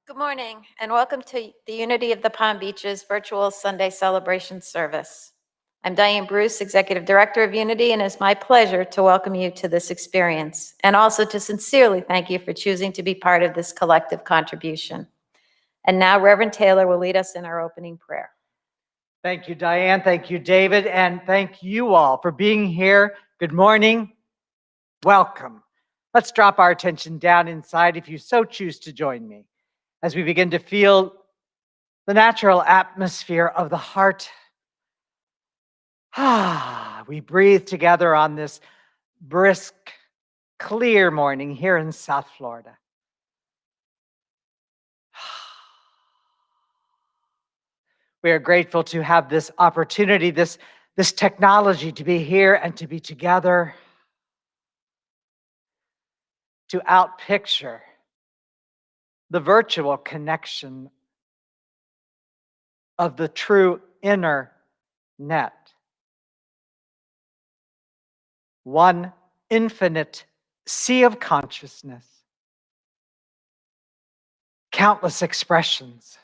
Good morning, and welcome to the Unity of the Palm Beaches virtual Sunday celebration service. I'm Diane Bruce, Executive Director of Unity, and it's my pleasure to welcome you to this experience, and also to sincerely thank you for choosing to be part of this collective contribution. And now Reverend Taylor will lead us in our opening prayer. Thank you, Diane. Thank you, David. And thank you all for being here. Good morning. Welcome. Let's drop our attention down inside if you so choose to join me as we begin to feel the natural atmosphere of the heart. We breathe together on this brisk, clear morning here in South Florida. We are grateful to have this opportunity, this technology to be here and to be together, to outpicture the virtual connection of the true inner net. One infinite sea of consciousness, countless expressions.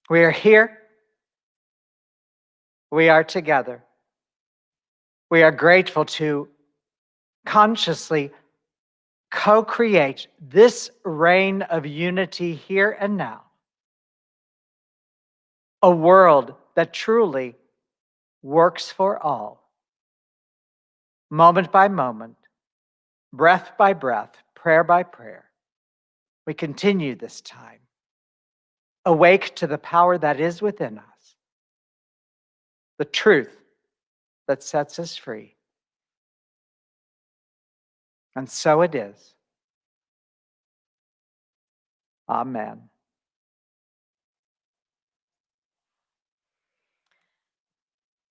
We are here. We are together. We are grateful to consciously co-create this reign of unity here and now. A world that truly works for all. Moment by moment, breath by breath, prayer by prayer, we continue this time, awake to the power that is within us, the truth that sets us free. And so it is. Amen.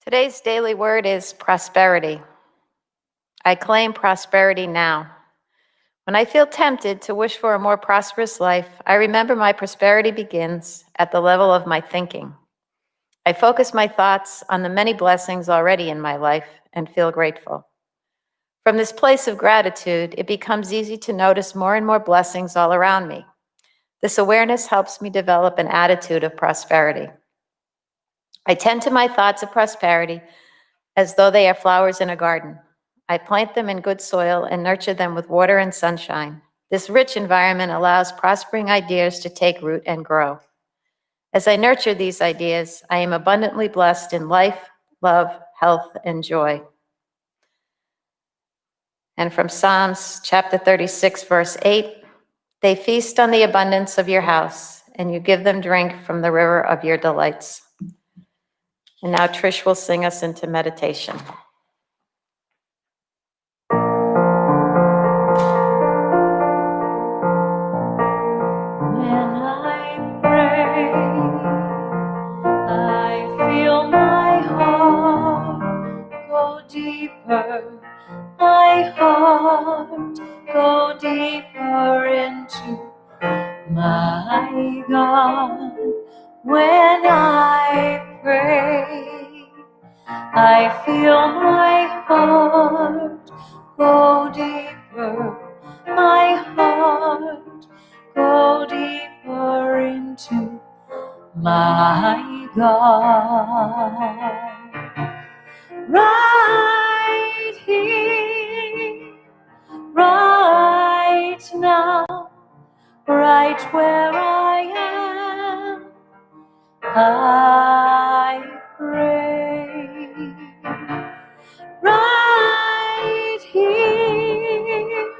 Today's daily word is prosperity. I claim prosperity now. When I feel tempted to wish for a more prosperous life, I remember my prosperity begins at the level of my thinking. I focus my thoughts on the many blessings already in my life and feel grateful. From this place of gratitude, it becomes easy to notice more and more blessings all around me. This awareness helps me develop an attitude of prosperity. I tend to my thoughts of prosperity as though they are flowers in a garden. I plant them in good soil and nurture them with water and sunshine. This rich environment allows prospering ideas to take root and grow. As I nurture these ideas, I am abundantly blessed in life, love, health, and joy. And from Psalms chapter 36, verse 8, they feast on the abundance of your house, and you give them drink from the river of your delights. And now Trish will sing us into meditation. When I pray, I feel my heart go deeper. My heart go deeper into my God. When I pray, I feel my heart go deeper. My heart go deeper into my God. Right here, right now, right where I am, I pray. Right here,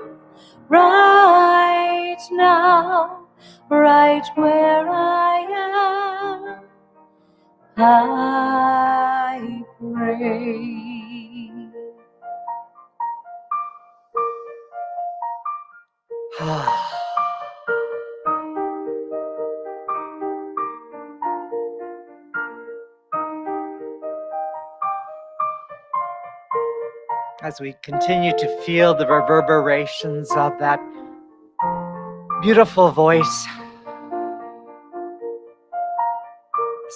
right now, right where I am, I pray. As we continue to feel the reverberations of that beautiful voice,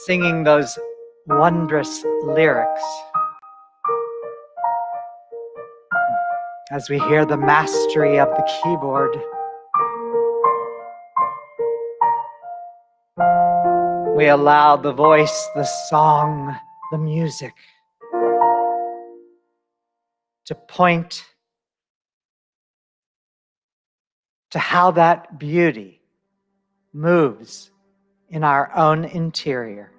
singing those wondrous lyrics. as we hear the mastery of the keyboard. We allow the voice, the song, the music to point to how that beauty moves in our own interior.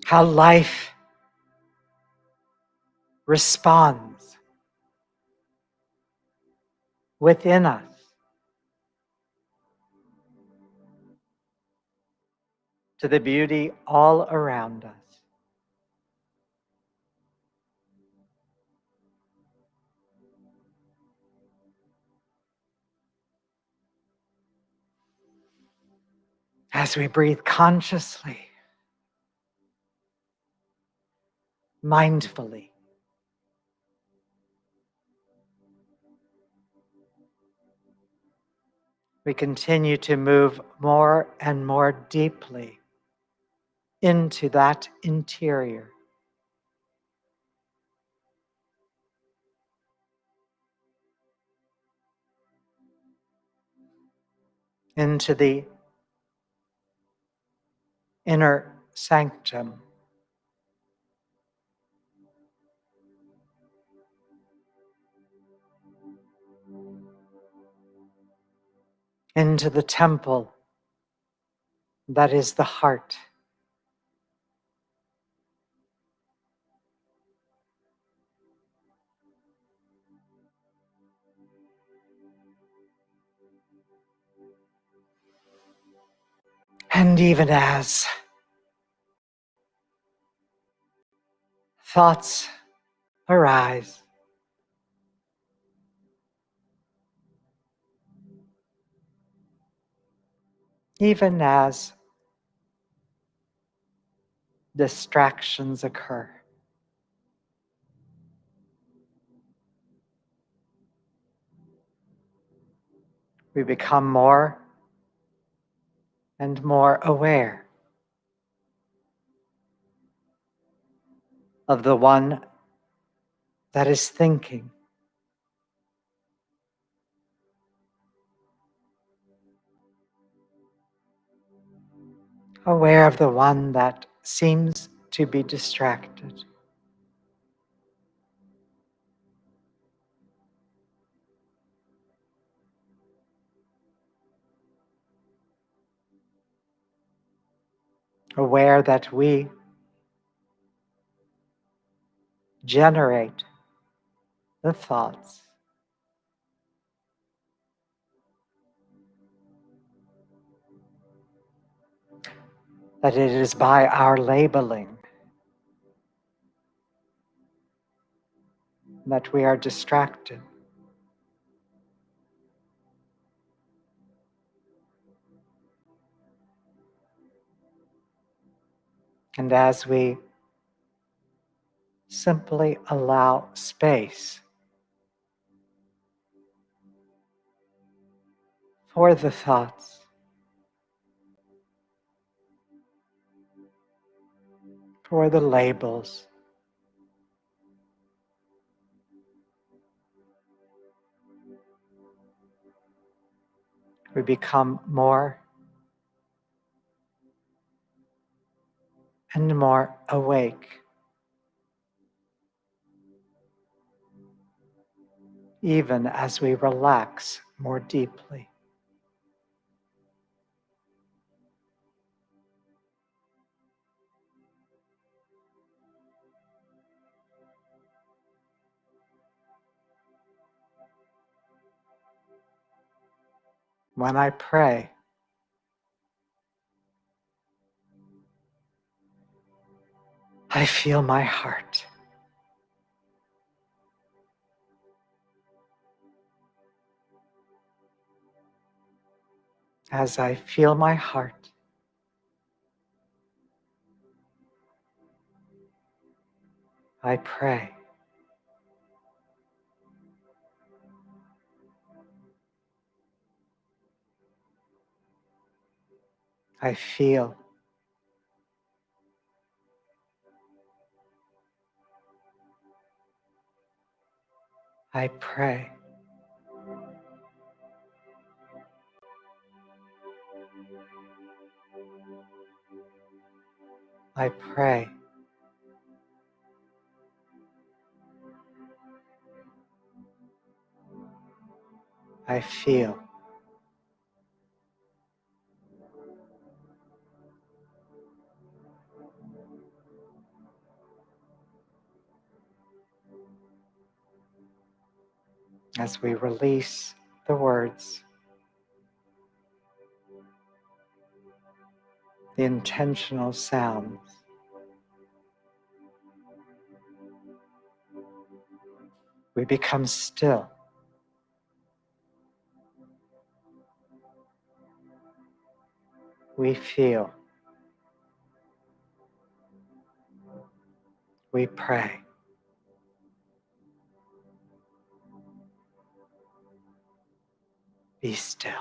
How life responds within us to the beauty all around us. As we breathe consciously, mindfully, we continue to move more and more deeply into that interior. Into the inner sanctum. Into the temple that is the heart. And even as thoughts arise, even as distractions occur, we become more and more aware of the one that is thinking, aware of the one that seems to be distracted. Aware that we generate the thoughts, that it is by our labeling that we are distracted. And as we simply allow space for the thoughts, for the labels, we become more and more awake, even as we relax more deeply. When I pray, I feel my heart. As I feel my heart, I pray. I feel I pray. I pray. I feel. As we release the words, the intentional sounds, we become still. We feel. We pray. Be still.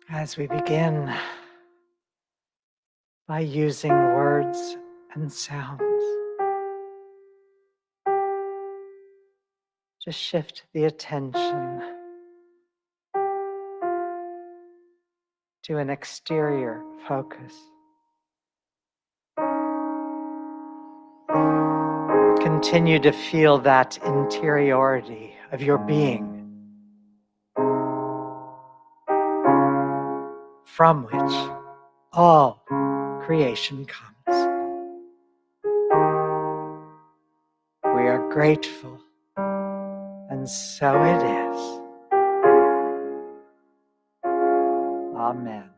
As we begin by using words and sounds, just shift the attention to an exterior focus. Continue to feel that interiority of your being, from which all creation comes. We are grateful, and so it is. Amen.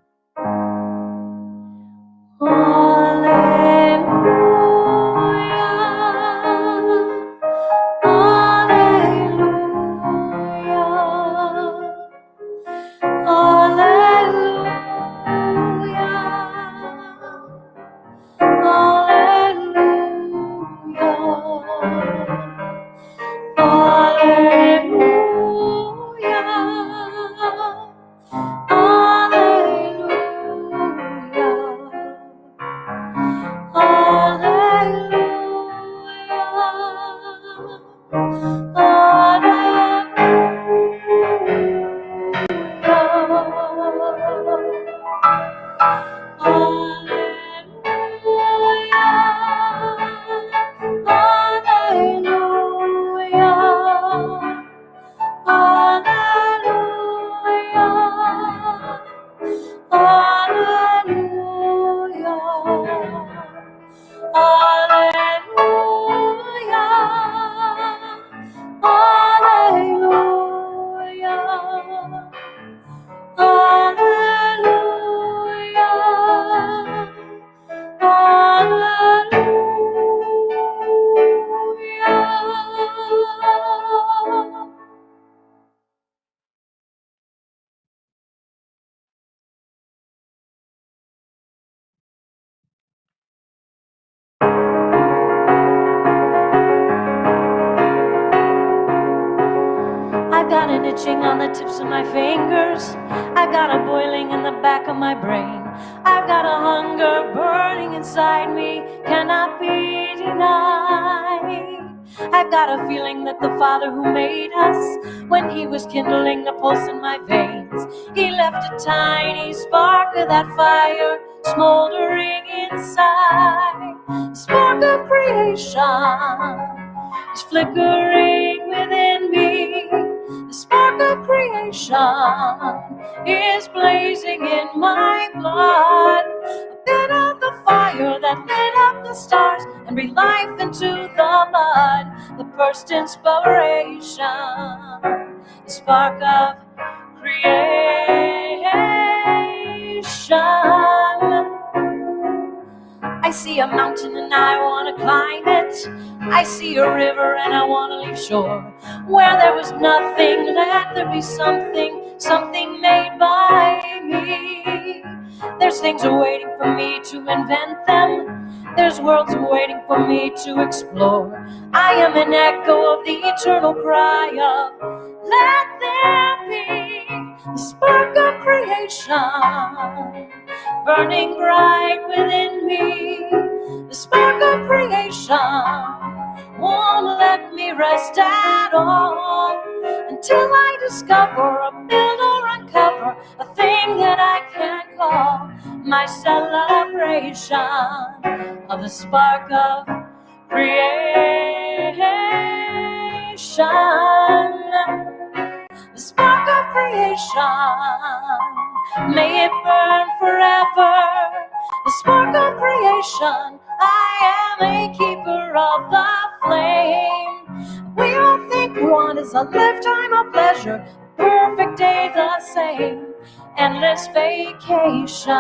itching on the tips of my fingers. I've got a boiling in the back of my brain. I've got a hunger burning inside me, cannot be denied. I've got a feeling that the Father who made us, when he was kindling a pulse in my veins, he left a tiny spark of that fire smoldering inside. Spark of creation is flickering within me. The spark of creation is blazing in my blood. A bit of the fire that lit up the stars and breathed life into the mud. The burst inspiration, the spark of creation. I see a mountain and I want to climb it. I see a river and I want to leave shore. Where there was nothing, let there be something, something made by me. There's things waiting for me to invent them. There's worlds waiting for me to explore. I am an echo of the eternal cry of, let there be the spark of creation burning bright within me. The spark of creation won't let me rest at all until I discover or build or uncover a thing that I can call my celebration of the spark of creation. The spark of creation, may it burn forever. The spark of creation, I am a keeper of the flame. We all think one is a lifetime of pleasure, a perfect day the same, endless vacation.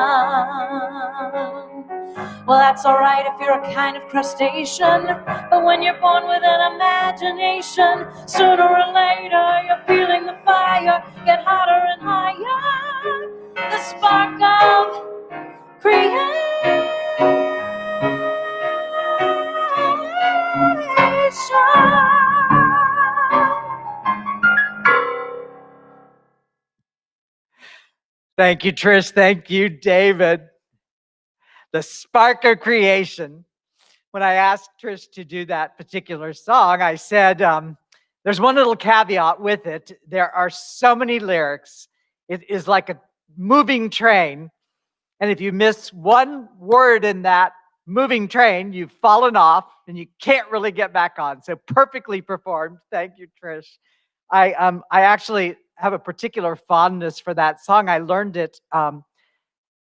Well, that's alright if you're a kind of crustacean, but when you're born with an imagination, sooner or later you're feeling the fire get hotter and higher. The spark of creation. Thank you, Trish. Thank you, David. The spark of creation. When I asked Trish to do that particular song, I said, there's one little caveat with it. There are so many lyrics. It is like a moving train. And if you miss one word in that moving train, you've fallen off and you can't really get back on. So perfectly performed. Thank you, Trish. I actually have a particular fondness for that song. I learned it,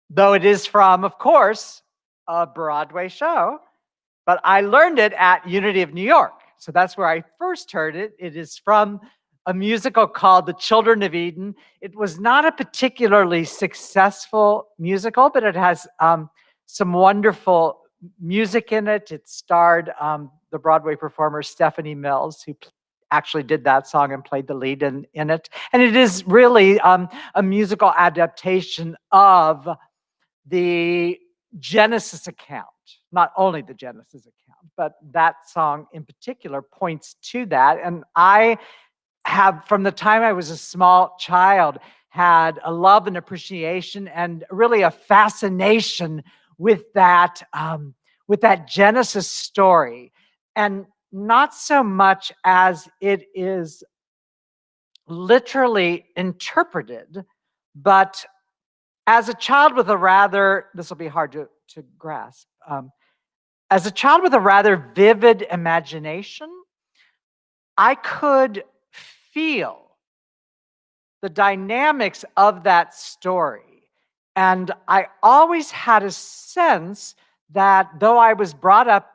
though it is from, of course, a Broadway show, but I learned it at Unity of New York. So that's where I first heard it. It is from a musical called The Children of Eden. It was not a particularly successful musical, but it has some wonderful music in it. It starred the Broadway performer Stephanie Mills, who actually did that song and played the lead in it. And it is really a musical adaptation of the Genesis account. Not only the Genesis account, but that song in particular points to that. And I have, from the time I was a small child, had a love and appreciation and really a fascination with that Genesis story. And not so much as it is literally interpreted, but as a child with a rather, this will be hard to grasp, as a child with a rather vivid imagination, I could feel the dynamics of that story. And I always had a sense that though I was brought up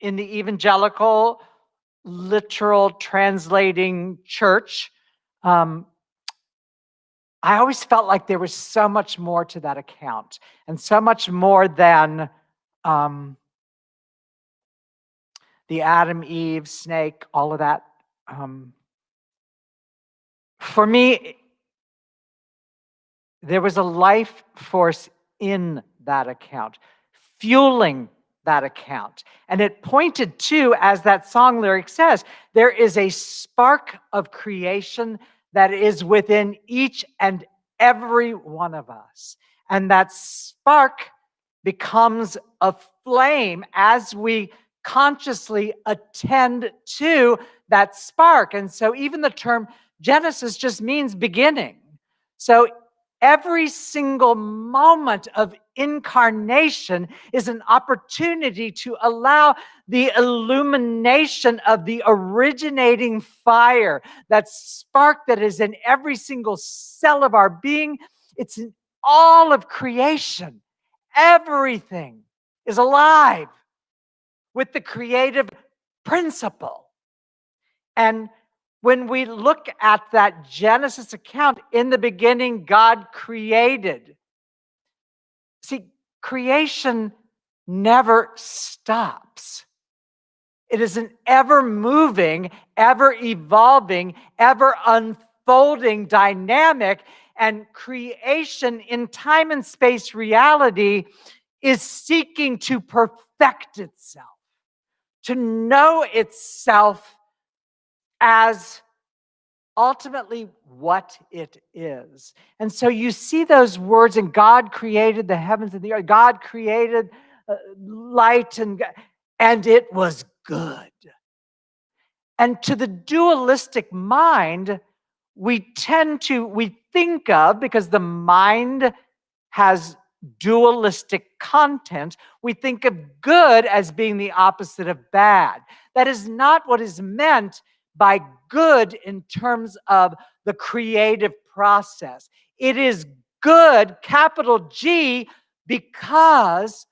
in the evangelical, literal translating church, I always felt like there was so much more to that account, and so much more than the Adam, Eve, snake, all of that. For me, there was a life force in that account, fueling that account. And it pointed to, as that song lyric says, there is a spark of creation that is within each and every one of us. And that spark becomes a flame as we consciously attend to that spark. And so even the term Genesis just means beginning. So every single moment of incarnation is an opportunity to allow the illumination of the originating fire, that spark that is in every single cell of our being. It's in all of creation. Everything is alive with the creative principle. And when we look at that Genesis account, in the beginning, God created. See, creation never stops. It is an ever moving, ever evolving, ever unfolding dynamic. And creation in time and space reality is seeking to perfect itself, to know itself as ultimately what it is. And so you see those words, and God created the heavens and the earth. God created light, and it was good. And to the dualistic mind, we think of, because the mind has dualistic content, we think of good as being the opposite of bad. That is not what is meant by good in terms of the creative process. It is good, capital G, because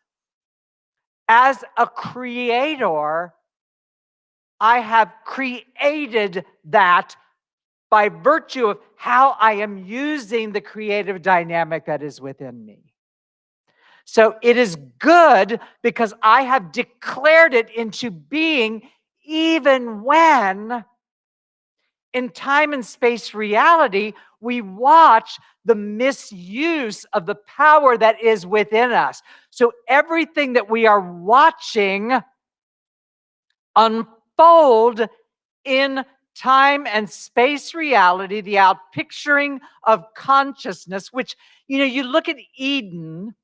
as a creator, I have created that by virtue of how I am using the creative dynamic that is within me. So it is good because I have declared it into being, even when in time and space reality, we watch the misuse of the power that is within us. So everything that we are watching unfold in time and space reality, the outpicturing of consciousness, which, you look at Eden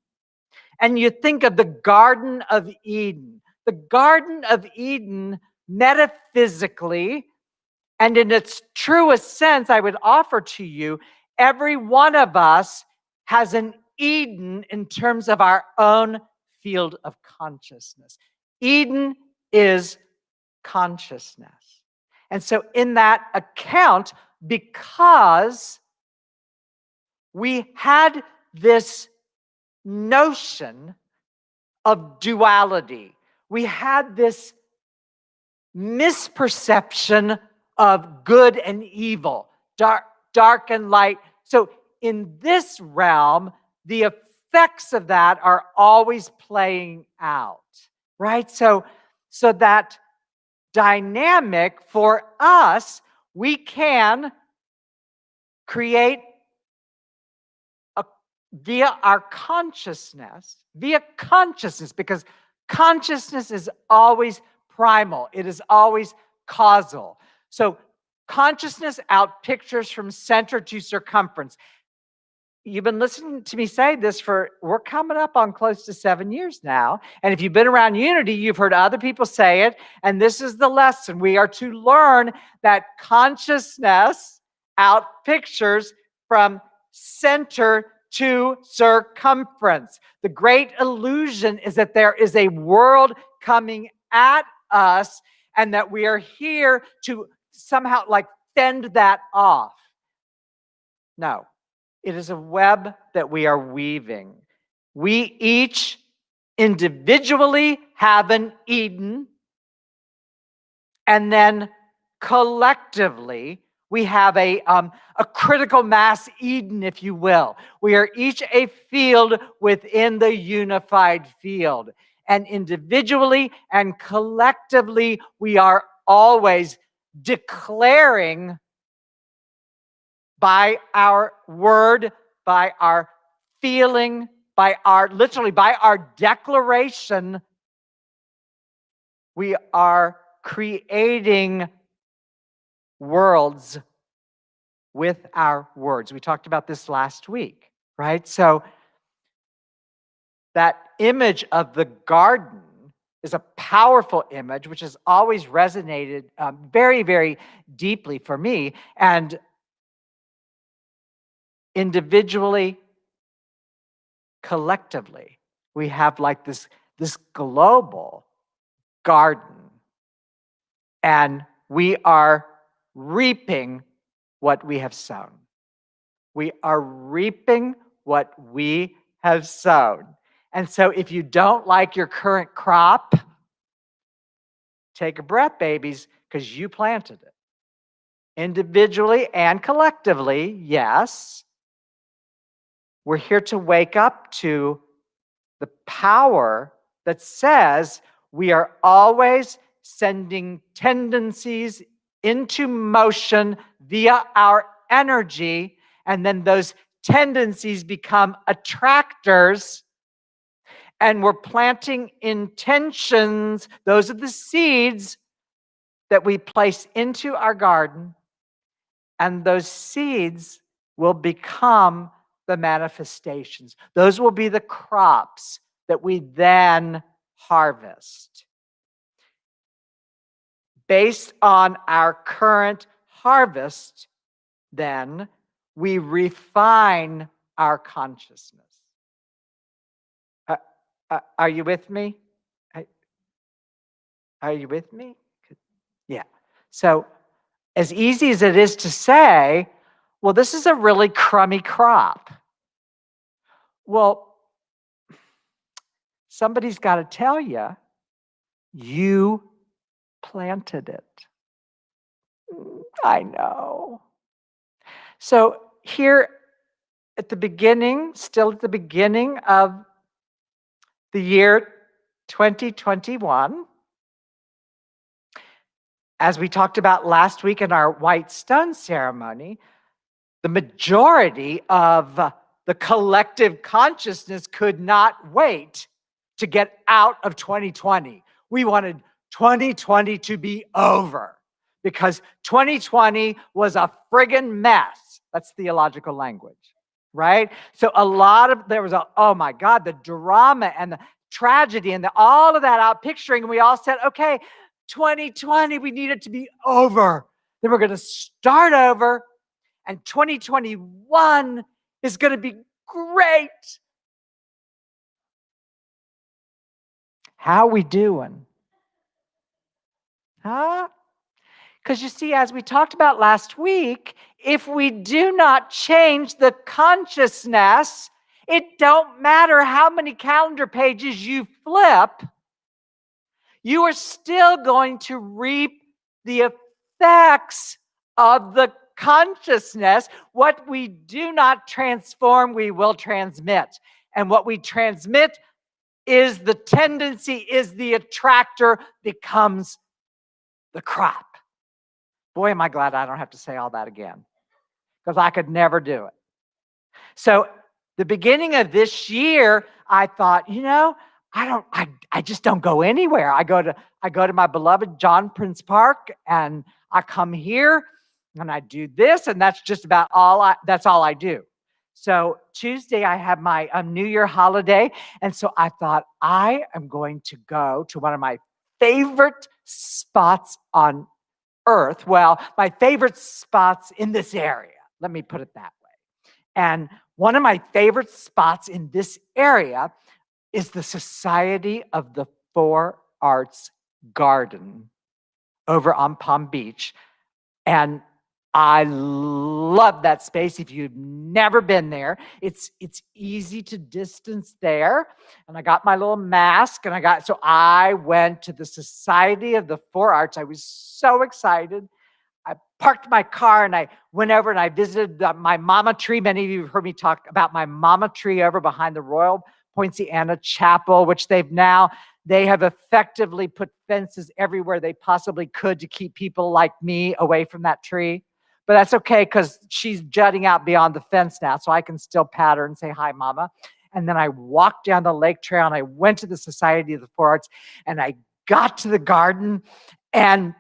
and you think of the Garden of Eden. The Garden of Eden, metaphysically, and in its truest sense, I would offer to you, every one of us has an Eden in terms of our own field of consciousness. Eden is consciousness. And so in that account, because we had this notion of duality, we had this misperception of good and evil, dark and light. So in this realm, the effects of that are always playing out, right? So that dynamic for us, we can create via our consciousness, because consciousness is always primal. It is always causal. So consciousness outpictures from center to circumference. You've been listening to me say this we're coming up on close to 7 years now. And if you've been around Unity, you've heard other people say it. And this is the lesson. We are to learn that consciousness outpictures from center to circumference. The great illusion is that there is a world coming at us and that we are here to somehow fend that off. No. It is a web that we are weaving. We each individually have an Eden, and then collectively we have a critical mass Eden, if you will. We are each a field within the unified field. And individually and collectively, we are always declaring by our word, by our feeling, by our declaration, we are creating worlds with our words. We talked about this last week, right? So that image of the garden is a powerful image, which has always resonated very, very deeply for me. And individually, collectively, we have like this global garden. And we are reaping what we have sown. We are reaping what we have sown. And so if you don't like your current crop, take a breath, babies, because you planted it. Individually and collectively, yes. We're here to wake up to the power that says we are always sending tendencies into motion via our energy, and then those tendencies become attractors, and we're planting intentions. Those are the seeds that we place into our garden, and those seeds will become the manifestations. Those will be the crops that we then harvest. Based on our current harvest, then, we refine our consciousness. Are you with me? Are you with me? Yeah. So, as easy as it is to say, well, this is a really crummy crop. Well, somebody's got to tell you, you planted it. I know. So here at the beginning, still at the beginning of the year 2021, as we talked about last week in our white stone ceremony, the majority of the collective consciousness could not wait to get out of 2020. We wanted 2020 to be over because 2020 was a friggin' mess. That's theological language, right? So there was oh my God, the drama and the tragedy and all of that out picturing. And we all said, okay, 2020, we need it to be over. Then we're going to start over. And 2021 is going to be great. How we doing? Huh? Because you see, as we talked about last week, if we do not change the consciousness, it don't matter how many calendar pages you flip, you are still going to reap the effects of the consciousness. What we do not transform, we will transmit. And what we transmit is the tendency, is the attractor, becomes the crop. Boy, am I glad I don't have to say all that again, because I could never do it. So the beginning of this year, I thought, I just don't go anywhere. I go to my beloved John Prince Park, and I come here and I do this, and that's just about that's all I do. So Tuesday I have my New Year holiday, and so I thought I am going to go to one of my favorite spots on earth. Well, my favorite spots in this area. Let me put it that way. And one of my favorite spots in this area is the Society of the Four Arts Garden over on Palm Beach. And I love that space. If you've never been there, it's easy to distance there. And I got my little mask, and so I went to the Society of the Four Arts. I was so excited. I parked my car and I went over and I visited my mama tree. Many of you have heard me talk about my mama tree over behind the Royal Poinciana Chapel, which they have effectively put fences everywhere they possibly could to keep people like me away from that tree. But that's okay, because she's jutting out beyond the fence now, so I can still pat her and say, hi, Mama. And then I walked down the lake trail and I went to the Society of the Four Arts, and I got to the garden, and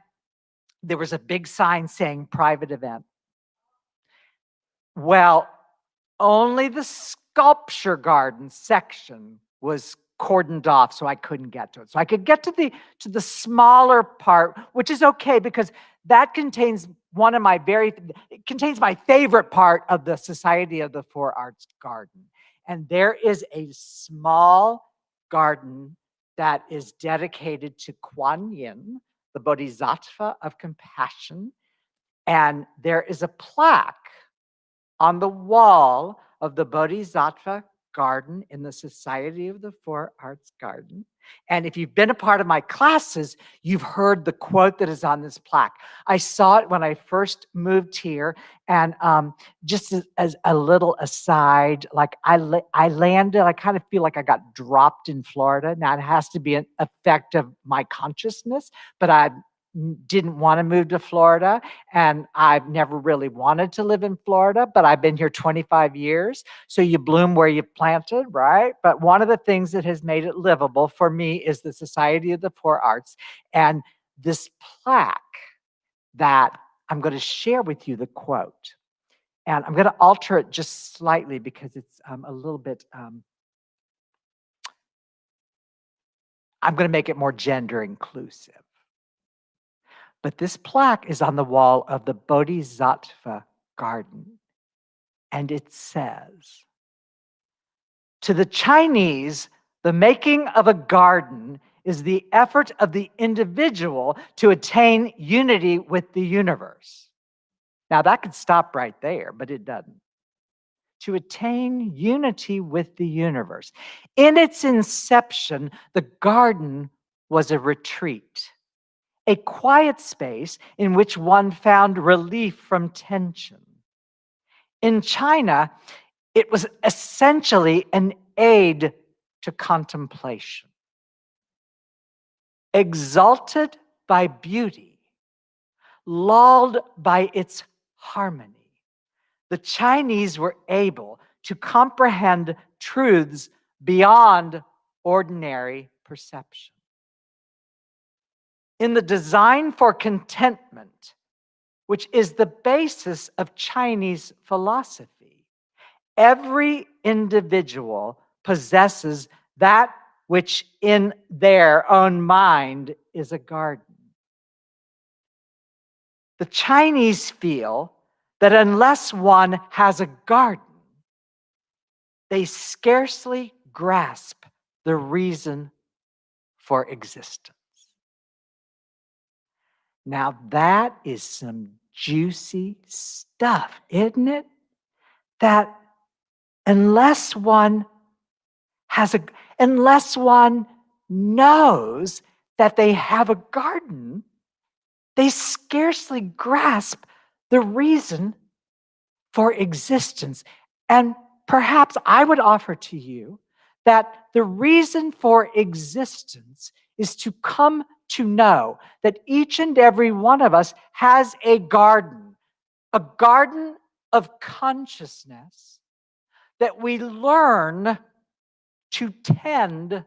there was a big sign saying private event. Well, only the sculpture garden section was cordoned off, so I couldn't get to it. So I could get to the smaller part, which is okay because that contains it contains my favorite part of the Society of the Four Arts garden. And there is a small garden that is dedicated to Kuan Yin, the Bodhisattva of compassion. And there is a plaque on the wall of the Bodhisattva garden in the Society of the Four Arts garden. And if you've been a part of my classes, you've heard the quote that is on this plaque. I saw it when I first moved here. And just as a little aside, like I landed, I kind of feel like I got dropped in Florida. Now it has to be an effect of my consciousness, but I didn't want to move to Florida, and I've never really wanted to live in Florida, but I've been here 25 years. So you bloom where you planted, right? But one of the things that has made it livable for me is the Society of the Four Arts and this plaque that I'm going to share with you the quote. And I'm going to alter it just slightly because it's a little bit, I'm going to make it more gender inclusive. But this plaque is on the wall of the Bodhisattva garden. And it says, to the Chinese, the making of a garden is the effort of the individual to attain unity with the universe. Now that could stop right there, but it doesn't. To attain unity with the universe. In its inception, the garden was a retreat, a quiet space in which one found relief from tension. In China, it was essentially an aid to contemplation. Exalted by beauty, lulled by its harmony, the Chinese were able to comprehend truths beyond ordinary perception. In the design for contentment, which is the basis of Chinese philosophy, every individual possesses that which in their own mind is a garden. The Chinese feel that unless one has a garden, they scarcely grasp the reason for existence. Now that is some juicy stuff, isn't it? That unless one knows that they have a garden, they scarcely grasp the reason for existence. And perhaps I would offer to you that the reason for existence is to come to know that each and every one of us has a garden of consciousness that we learn to tend,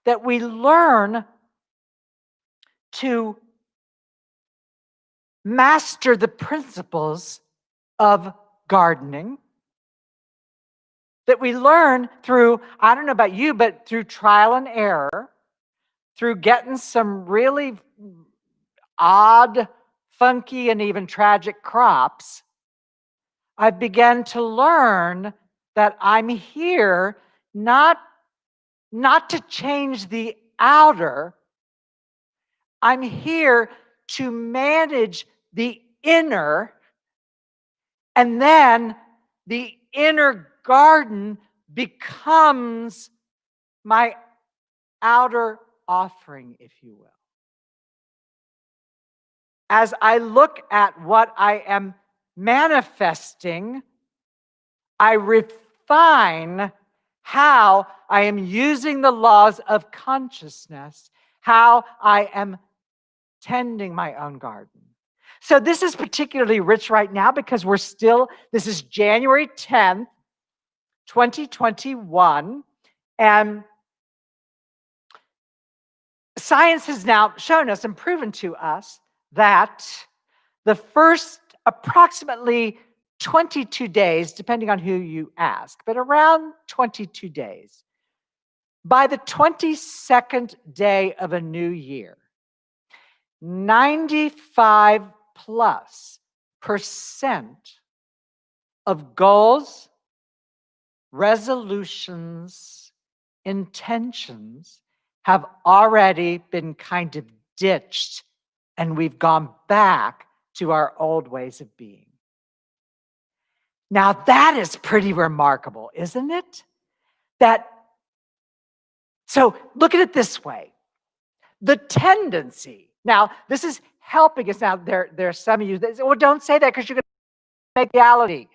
that we learn to master the principles of gardening, that we learn through, I don't know about you, but through trial and error, through getting some really odd, funky, and even tragic crops, I've begun to learn that I'm here not to change the outer. I'm here to manage the inner, and then the inner garden becomes my outer offering, if you will. As I look at what I am manifesting, I refine how I am using the laws of consciousness, how I am tending my own garden. So this is particularly rich right now because this is January 10th, 2021, and science has now shown us and proven to us that the first approximately 22 days, depending on who you ask, but around 22 days. By the 22nd day of a new year, 95+% of goals, resolutions, intentions have already been kind of ditched, and we've gone back to our old ways of being. Now that is pretty remarkable, isn't it? So look at it this way. The tendency, now this is helping us. Now there are some of you that say, well, don't say that because you're going to make reality.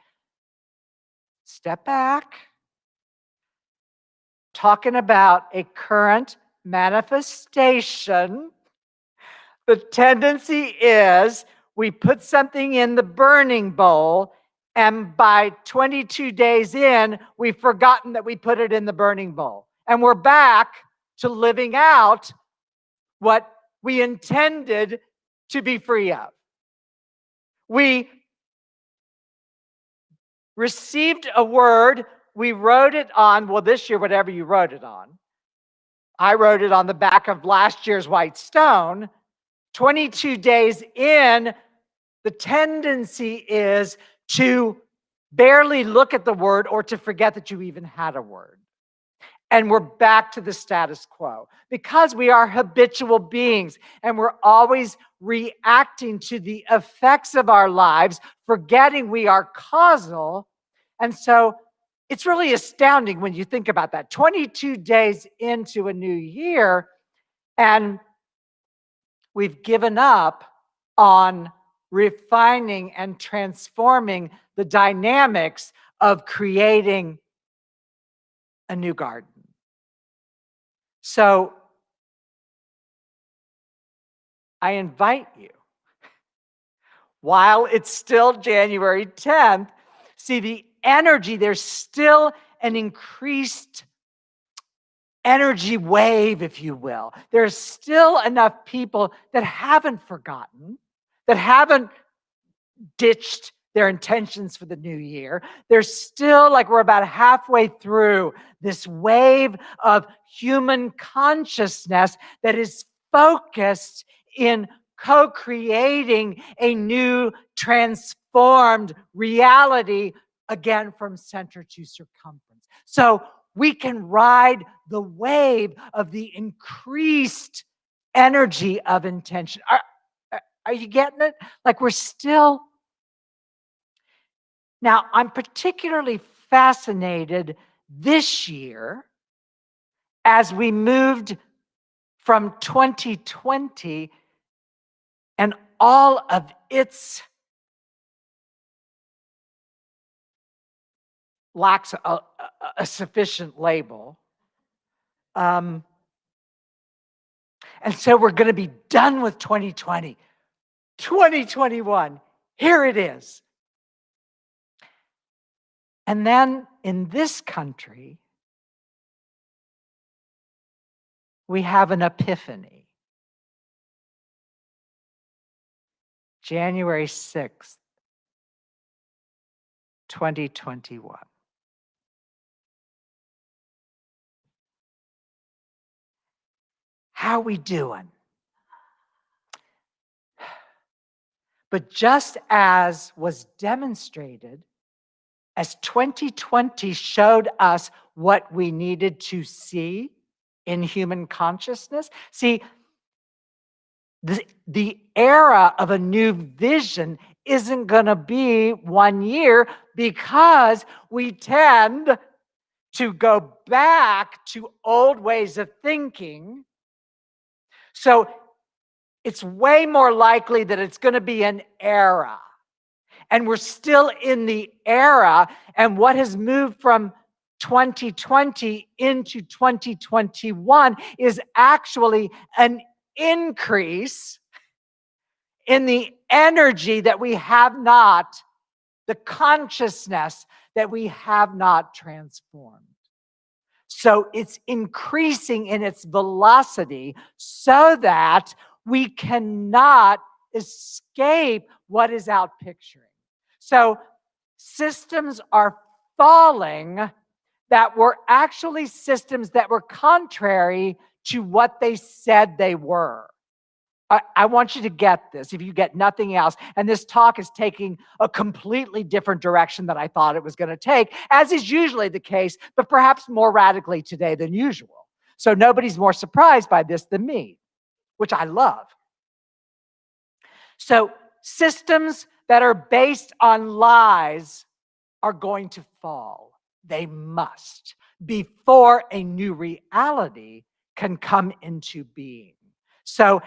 Step back. Talking about a current manifestation. The tendency is we put something in the burning bowl, and by 22 days in, we've forgotten that we put it in the burning bowl. And we're back to living out what we intended to be free of. We received a word, we wrote it on, well, this year, whatever you wrote it on. I wrote it on the back of last year's white stone. 22 days in, the tendency is to barely look at the word or to forget that you even had a word. And we're back to the status quo because we are habitual beings and we're always reacting to the effects of our lives, forgetting we are causal. And so it's really astounding when you think about that. 22 days into a new year, and we've given up on refining and transforming the dynamics of creating a new garden. So I invite you, while it's still January 10th, see the energy, there's still an increased energy wave, if you will. There's still enough people that haven't forgotten, that haven't ditched their intentions for the new year. There's still, like, we're about halfway through this wave of human consciousness that is focused in co-creating a new transformed reality, again, from center to circumference. So we can ride the wave of the increased energy of intention. Are you getting it? Like, we're still... Now, I'm particularly fascinated this year as we moved from 2020 and all of its lacks a sufficient label. And so we're going to be done with 2020. 2021, here it is. And then in this country, we have an epiphany. January 6th, 2021. How we doing? But just as was demonstrated, as 2020 showed us what we needed to see in human consciousness, see, the era of a new vision isn't going to be 1 year because we tend to go back to old ways of thinking. So it's way more likely that it's going to be an era. And we're still in the era, and what has moved from 2020 into 2021 is actually an increase in the energy that we have not, the consciousness that we have not transformed. So it's increasing in its velocity so that we cannot escape what is out picturing. So systems are falling that were actually systems that were contrary to what they said they were. I want you to get this, if you get nothing else. And this talk is taking a completely different direction than I thought it was going to take, as is usually the case, but perhaps more radically today than usual. So nobody's more surprised by this than me, which I love. So systems that are based on lies are going to fall. They must, before a new reality can come into being. So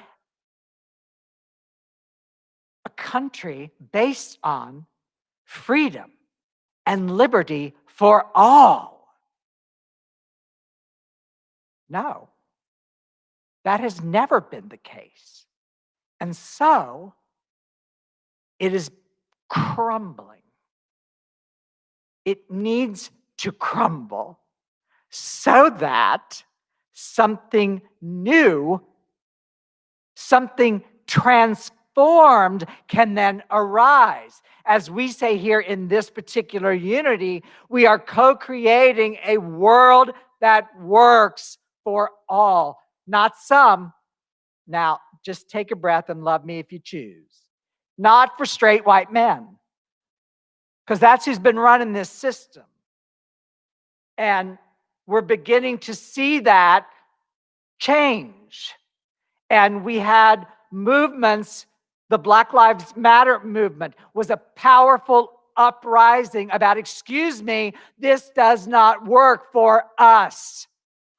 a country based on freedom and liberty for all. No, that has never been the case. And so it is crumbling. It needs to crumble so that something new, something transformed can then arise. As we say here in this particular unity, we are co-creating a world that works for all, not some. Now, just take a breath and love me if you choose. Not for straight white men, because that's who's been running this system. And we're beginning to see that change. And we had movements. The Black Lives Matter movement was a powerful uprising about, excuse me, this does not work for us.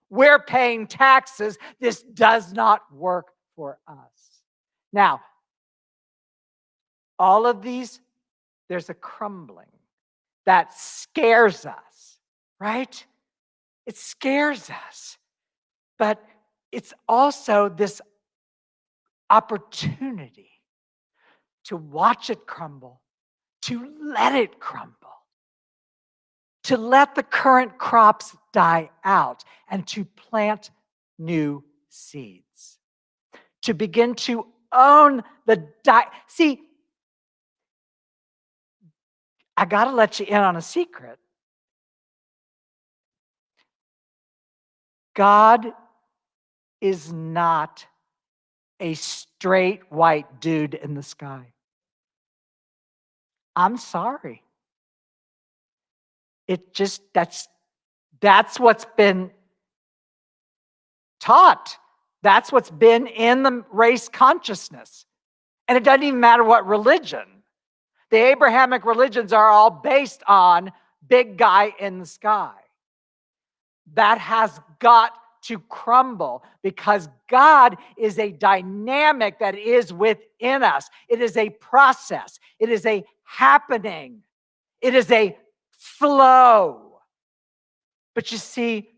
We're paying taxes. This does not work for us. Now, all of these, there's a crumbling that scares us, right? It scares us. But it's also this opportunity to watch it crumble, to let it crumble, to let the current crops die out, and to plant new seeds, to begin to own the See, I got to let you in on a secret. God is not a straight white dude in the sky. I'm sorry. It just, that's what's been taught. That's what's been in the race consciousness. And it doesn't even matter what religion. The Abrahamic religions are all based on big guy in the sky. That has got to crumble, because God is a dynamic that is within us. It is a process. It is a happening. It is a flow. But you see,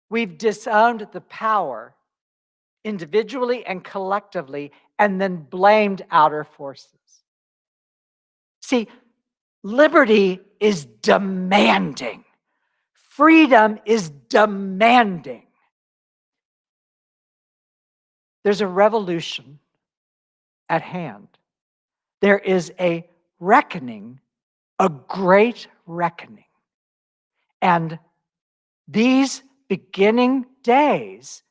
we've disowned the power individually and collectively, and then blamed outer forces. See, liberty is demanding. Freedom is demanding. There's a revolution at hand. There is a reckoning, a great reckoning. And these beginning days,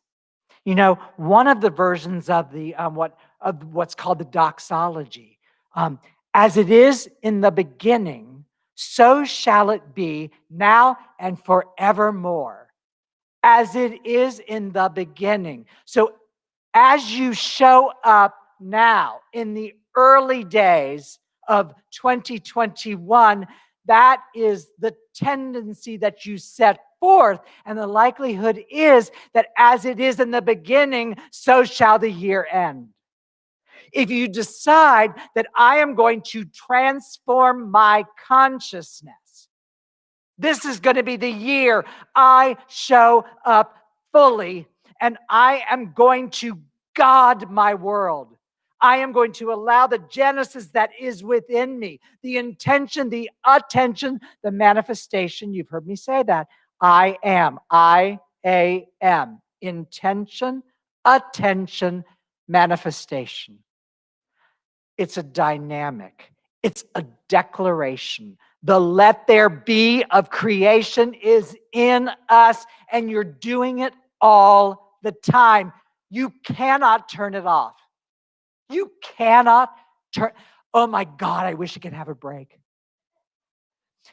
you know, one of the versions of the what's called the doxology, as it is in the beginning, so shall it be now and forevermore. As it is in the beginning. So as you show up now in the early days of 2021, that is the tendency that you set forth. And the likelihood is that as it is in the beginning, so shall the year end. If you decide that I am going to transform my consciousness, this is going to be the year I show up fully, and I am going to God my world. I am going to allow the Genesis that is within me, the intention, the attention, the manifestation. You've heard me say that. I am. Intention, attention, manifestation. It's a dynamic. It's a declaration. The let there be of creation is in us, and you're doing it all the time. You cannot turn it off. You cannot turn. Oh my God, I wish I could have a break.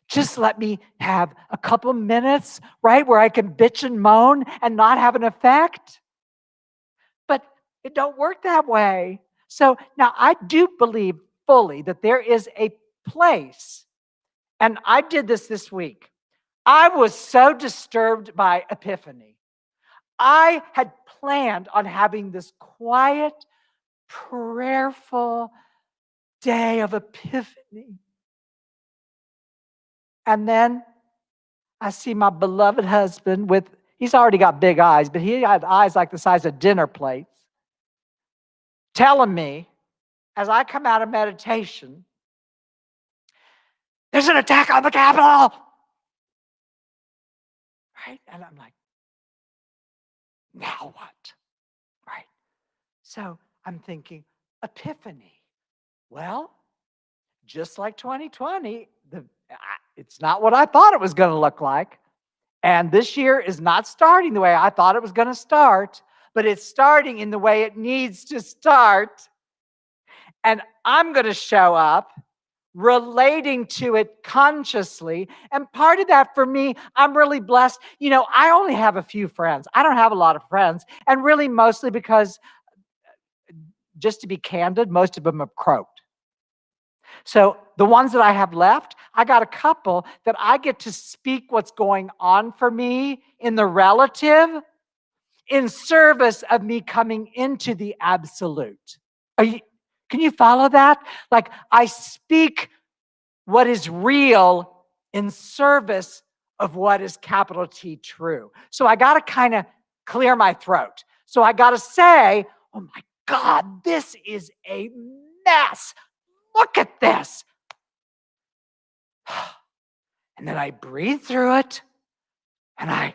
Just let me have a couple of minutes, right, where I can bitch and moan and not have an effect. But it don't work that way. So now I do believe fully that there is a place, and I did this week. I was so disturbed by Epiphany. I had planned on having this quiet, prayerful day of Epiphany. And then I see my beloved husband he's already got big eyes, but he had eyes like the size of dinner plates, telling me as I come out of meditation, there's an attack on the Capitol. Right? And I'm like, now what? Right? So I'm thinking, Epiphany. Well, just like 2020, it's not what I thought it was going to look like. And this year is not starting the way I thought it was going to start, but it's starting in the way it needs to start. And I'm going to show up relating to it consciously. And part of that for me, I'm really blessed. You know, I only have a few friends. I don't have a lot of friends. And really mostly because, just to be candid, most of them have croaked. So the ones that I have left, I got a couple that I get to speak what's going on for me in the relative in service of me coming into the absolute. Can you follow that? Like I speak what is real in service of what is capital T true. So I got to kind of clear my throat. So I got to say, oh my God, this is a mess. Look at this. And then I breathe through it. And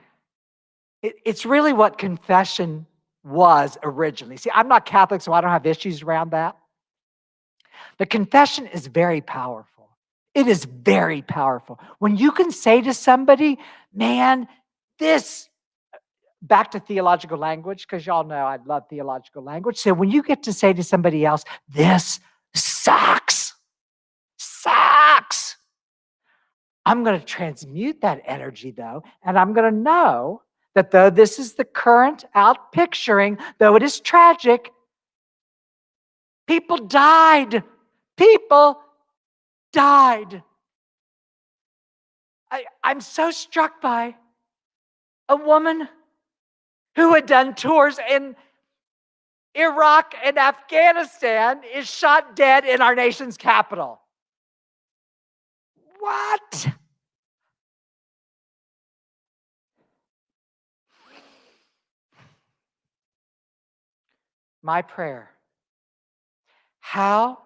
it's really what confession was originally. See, I'm not Catholic, so I don't have issues around that. The confession is very powerful. It is very powerful. When you can say to somebody, man, this, back to theological language, because y'all know I love theological language. So when you get to say to somebody else, this sucks. I'm going to transmute that energy, though, and I'm going to know that though this is the current out picturing, though it is tragic, people died. People died. I'm so struck by a woman who had done tours in Iraq and Afghanistan is shot dead in our nation's capital. What? My prayer. How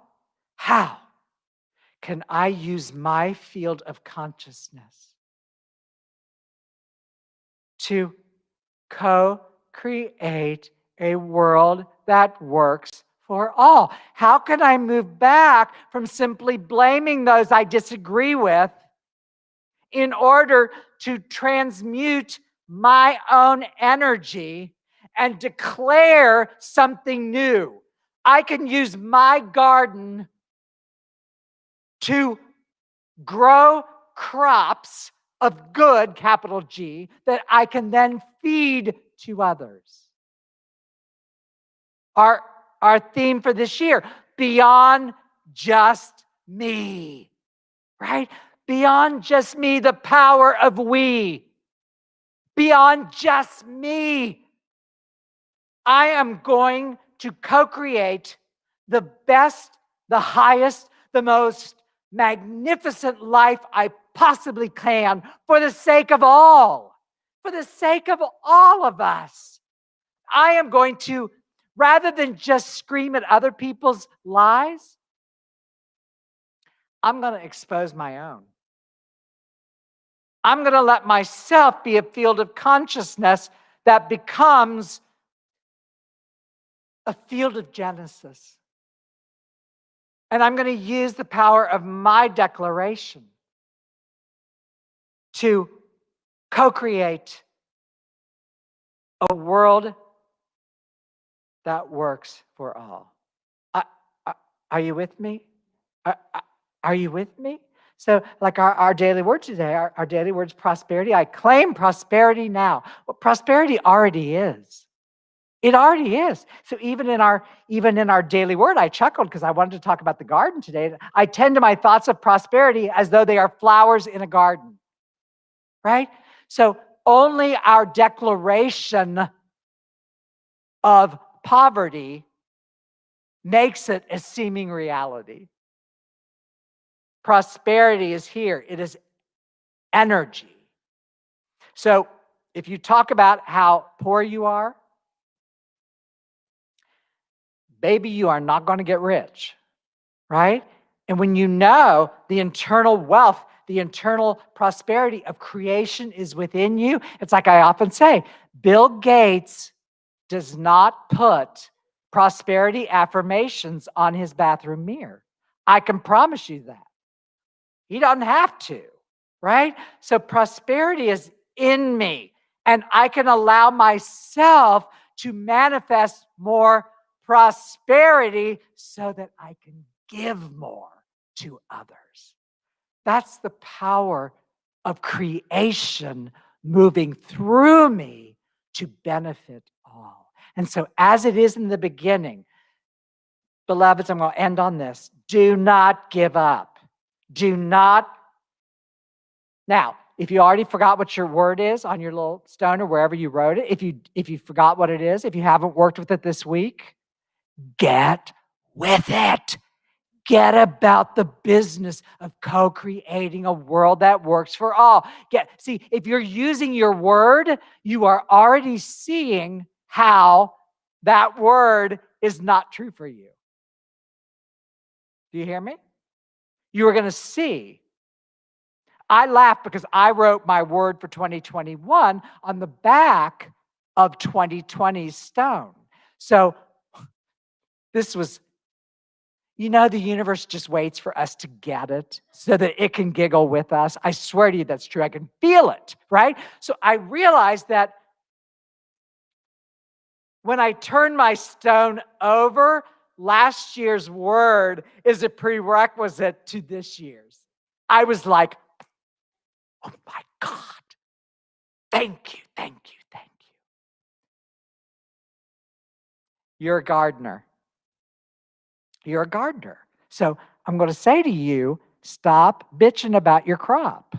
can I use my field of consciousness to co-create a world that works for all? How can I move back from simply blaming those I disagree with in order to transmute my own energy and declare something new? I can use my garden to grow crops of good, capital G, that I can then feed to others. Our theme for this year, beyond just me, right? Beyond just me, the power of we. Beyond just me. I am going to co-create the best, the highest, the most magnificent life I possibly can for the sake of all. For the sake of all of us. I am going to, rather than just scream at other people's lies, I'm going to expose my own. I'm going to let myself be a field of consciousness that becomes a field of Genesis. And I'm going to use the power of my declaration to co-create a world that works for all. Are you with me? Are you with me? So like our daily word today, our daily word's prosperity. I claim prosperity now. Well, prosperity already is. It already is. So even in our daily word, I chuckled because I wanted to talk about the garden today. I tend to my thoughts of prosperity as though they are flowers in a garden, right? So only our declaration of poverty makes it a seeming reality. Prosperity is here. It is energy. So if you talk about how poor you are, baby, you are not going to get rich, right? And when you know the internal wealth, the internal prosperity of creation is within you, it's like I often say, Bill Gates does not put prosperity affirmations on his bathroom mirror. I can promise you that. He doesn't have to, right? So prosperity is in me, and I can allow myself to manifest more prosperity so that I can give more to others. That's the power of creation moving through me to benefit all. And so as it is in the beginning, beloveds, I'm going to end on this. Do not give up. Do not. Now, if you already forgot what your word is on your little stone or wherever you wrote it, if you forgot what it is, if you haven't worked with it this week, get with it. Get about the business of co-creating a world that works for all. See, if you're using your word, you are already seeing how that word is not true for you. Do you hear me? You are going to see. I laugh because I wrote my word for 2021 on the back of 2020's stone. So this was, the universe just waits for us to get it so that it can giggle with us. I swear to you, that's true. I can feel it, right? So I realized that when I turn my stone over, last year's word is a prerequisite to this year's. I was like, oh my God, thank you, thank you, thank you. You're a gardener. You're a gardener. So I'm going to say to you, stop bitching about your crop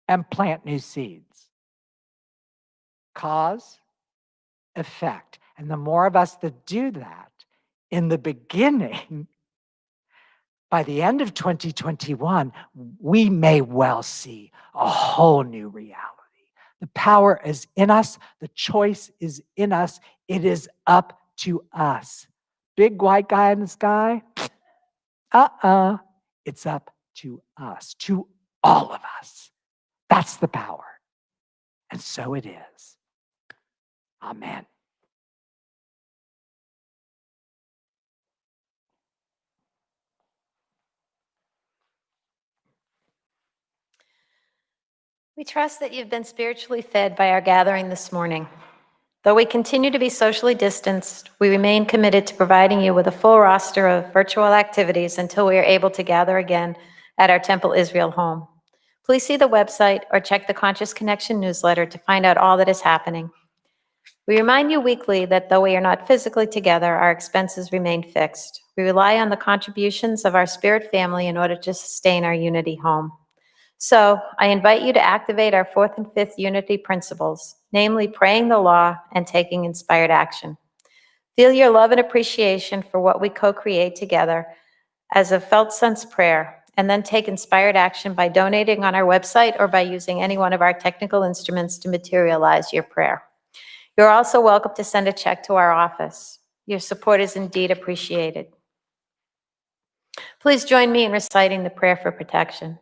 and plant new seeds. Cause, effect. And the more of us that do that in the beginning, by the end of 2021, we may well see a whole new reality. The power is in us. The choice is in us. It is up to us. Big white guy in the sky? It's up to us, to all of us. That's the power. And so it is. Amen. We trust that you've been spiritually fed by our gathering this morning. Though we continue to be socially distanced, we remain committed to providing you with a full roster of virtual activities until we are able to gather again at our Temple Israel home. Please see the website or check the Conscious Connection newsletter to find out all that is happening. We remind you weekly that though we are not physically together, our expenses remain fixed. We rely on the contributions of our spirit family in order to sustain our unity home. So I invite you to activate our 4th and 5th unity principles, namely praying the law and taking inspired action. Feel your love and appreciation for what we co-create together as a felt sense prayer, and then take inspired action by donating on our website or by using any one of our technical instruments to materialize your prayer. You're also welcome to send a check to our office. Your support is indeed appreciated. Please join me in reciting the prayer for protection.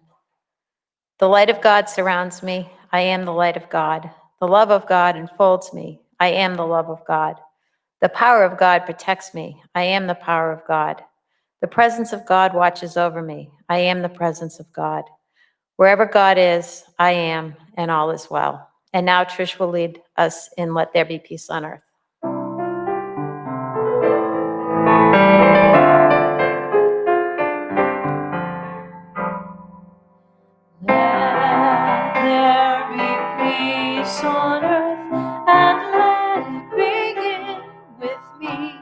The light of God surrounds me. I am the light of God. The love of God enfolds me. I am the love of God. The power of God protects me. I am the power of God. The presence of God watches over me. I am the presence of God. Wherever God is, I am, and all is well. And now Trish will lead us in Let There Be Peace on Earth. Let there be peace on earth, and let it begin with me.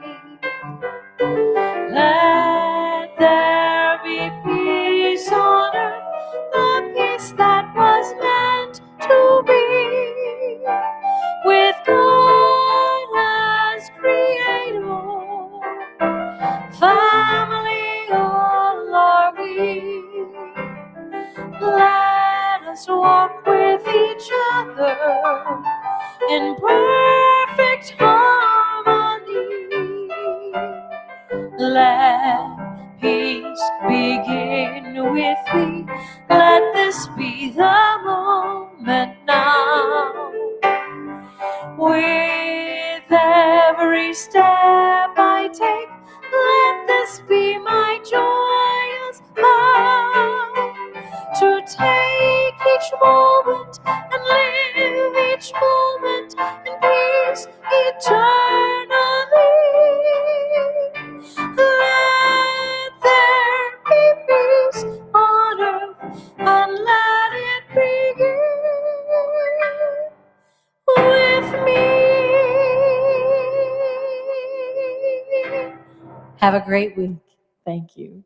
Let there be peace on earth, the peace that was meant to be, with God as creator. Family all are we. Let us walk with each other in perfect harmony. Let peace begin with me. Let this be the moment now. With every step I take, let this be my joyous vow, to take each moment and live each moment in peace eternally. Let there be peace on earth, and let it begin with me. Have a great week. Thank you.